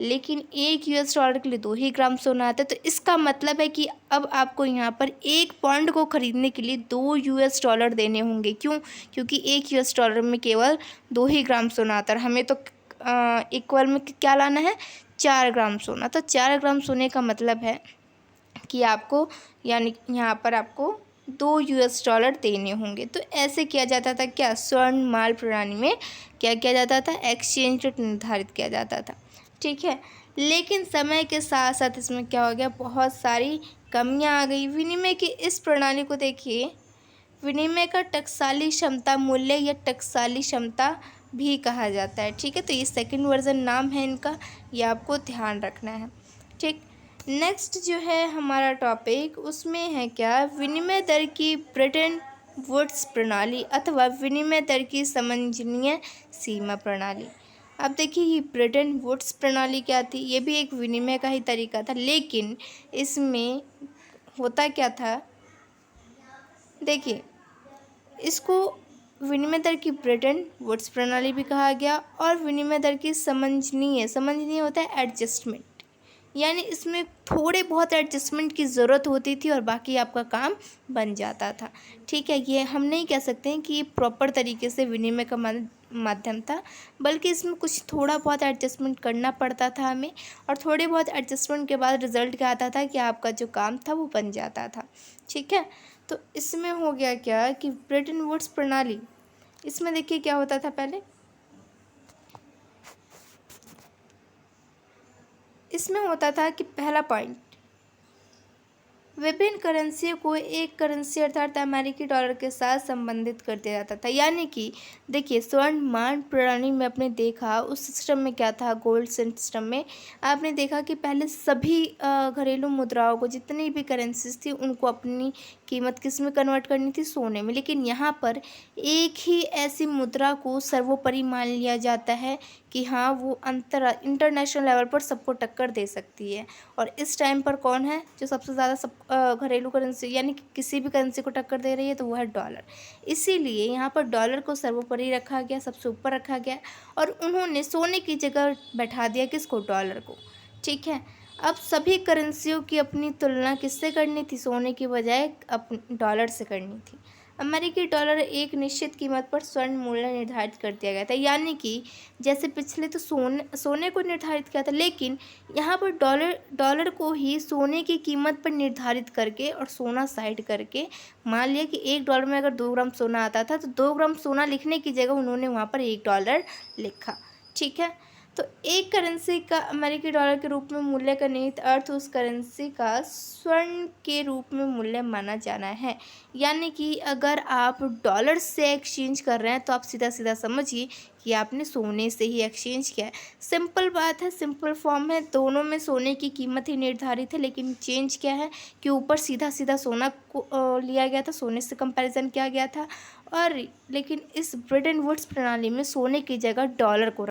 लेकिन 1 US dollar के लिए 2 ही ग्राम सोना आता है। तो इसका मतलब है कि अब आपको यहाँ पर 1 पॉन्ड को ख़रीदने के लिए 2 यूएस डॉलर देने होंगे। क्यों? क्योंकि 1 यूएस डॉलर में केवल 2 ही ग्राम सोना आता है। हमें तो इक्वल में क्या लाना है? 4 ग्राम सोना। तो 4 ग्राम सोने का मतलब है कि आपको, यानी यहाँ पर आपको 2 यूएस डॉलर देने होंगे। तो ऐसे किया जाता था क्या? स्वर्ण माल प्रणाली में क्या किया जाता था? एक्सचेंज रेट निर्धारित किया जाता था। ठीक है, लेकिन समय के साथ साथ इसमें क्या हो गया? बहुत सारी कमियां आ गई। विनिमय की इस प्रणाली को देखिए, विनिमय का टकसाली क्षमता मूल्य या टकसाली क्षमता भी कहा जाता है। ठीक है, तो ये सेकंड वर्जन नाम है इनका, ये आपको ध्यान रखना है। ठीक, नेक्स्ट जो है हमारा टॉपिक, उसमें है क्या? विनिमय दर की ब्रेटन वुड्स प्रणाली अथवा विनिमय दर की समंजनीय सीमा प्रणाली। अब देखिए, ये ब्रेटन वुड्स प्रणाली क्या थी? ये भी एक विनिमय का ही तरीका था, लेकिन इसमें होता क्या था? देखिए, इसको विनिमय दर की ब्रेटन वुड्स प्रणाली भी कहा गया और विनिमय दर की समंजनीय होता है एडजस्टमेंट, यानी इसमें थोड़े बहुत एडजस्टमेंट की ज़रूरत होती थी और बाकी आपका काम बन जाता था। ठीक है, ये हम नहीं कह सकते हैं कि ये प्रॉपर तरीके से विनिमय का माध्यम था, बल्कि इसमें कुछ थोड़ा बहुत एडजस्टमेंट करना पड़ता था हमें, और थोड़े बहुत एडजस्टमेंट के बाद रिजल्ट क्या आता था कि आपका जो काम था वो बन जाता था। ठीक है, तो इसमें हो गया क्या कि ब्रेटन वुड्स प्रणाली, इसमें देखिए क्या होता था पहले, इसमें होता था कि पहला पॉइंट, विभिन्न करेंसियों को एक करेंसी अर्थात अमेरिकी डॉलर के साथ संबंधित कर दिया जाता था। यानी कि देखिए, स्वर्ण मान प्रणाली में आपने देखा, उस सिस्टम में क्या था, गोल्ड सिस्टम में आपने देखा कि पहले सभी घरेलू मुद्राओं को, जितनी भी करेंसीज थी, उनको अपनी कीमत किस में कन्वर्ट करनी थी? सोने में। लेकिन यहाँ पर एक ही ऐसी मुद्रा को सर्वोपरि मान लिया जाता है कि हाँ, वो इंटरनेशनल लेवल पर सबको टक्कर दे सकती है। और इस टाइम पर कौन है जो सबसे ज़्यादा सब घरेलू करेंसी, यानी कि किसी भी करेंसी को टक्कर दे रही है? तो वो है डॉलर। इसीलिए यहाँ पर डॉलर को सर्वोपरि रखा गया, सबसे ऊपर रखा गया, और उन्होंने सोने की जगह बैठा दिया किसको? डॉलर को। ठीक है, अब सभी करेंसियों की अपनी तुलना किससे करनी थी? सोने की बजाय डॉलर से करनी थी। अमेरिकी डॉलर एक निश्चित कीमत पर स्वर्ण मूल्य निर्धारित कर दिया गया था। यानी कि जैसे पिछले तो सोने को निर्धारित किया था, लेकिन यहाँ पर डॉलर को ही सोने की कीमत पर निर्धारित करके और सोना साइड करके, मान लिया कि 1 डॉलर में अगर 2 ग्राम सोना आता था, तो 2 ग्राम सोना लिखने की जगह उन्होंने वहाँ पर 1 डॉलर लिखा। ठीक है, तो एक करेंसी का अमेरिकी डॉलर के रूप में मूल्य का निहित अर्थ उस करेंसी का स्वर्ण के रूप में मूल्य माना जाना है। यानी कि अगर आप डॉलर से एक्सचेंज कर रहे हैं, तो आप सीधा सीधा समझिए कि आपने सोने से ही एक्सचेंज किया है। सिंपल बात है, सिंपल फॉर्म है, दोनों में सोने की कीमत ही निर्धारित है, लेकिन चेंज क्या है कि ऊपर सीधा सीधा सोना को लिया गया था, सोने से कंपैरिजन किया गया था, और लेकिन इस ब्रेटन वुड्स प्रणाली में सोने की जगह डॉलर को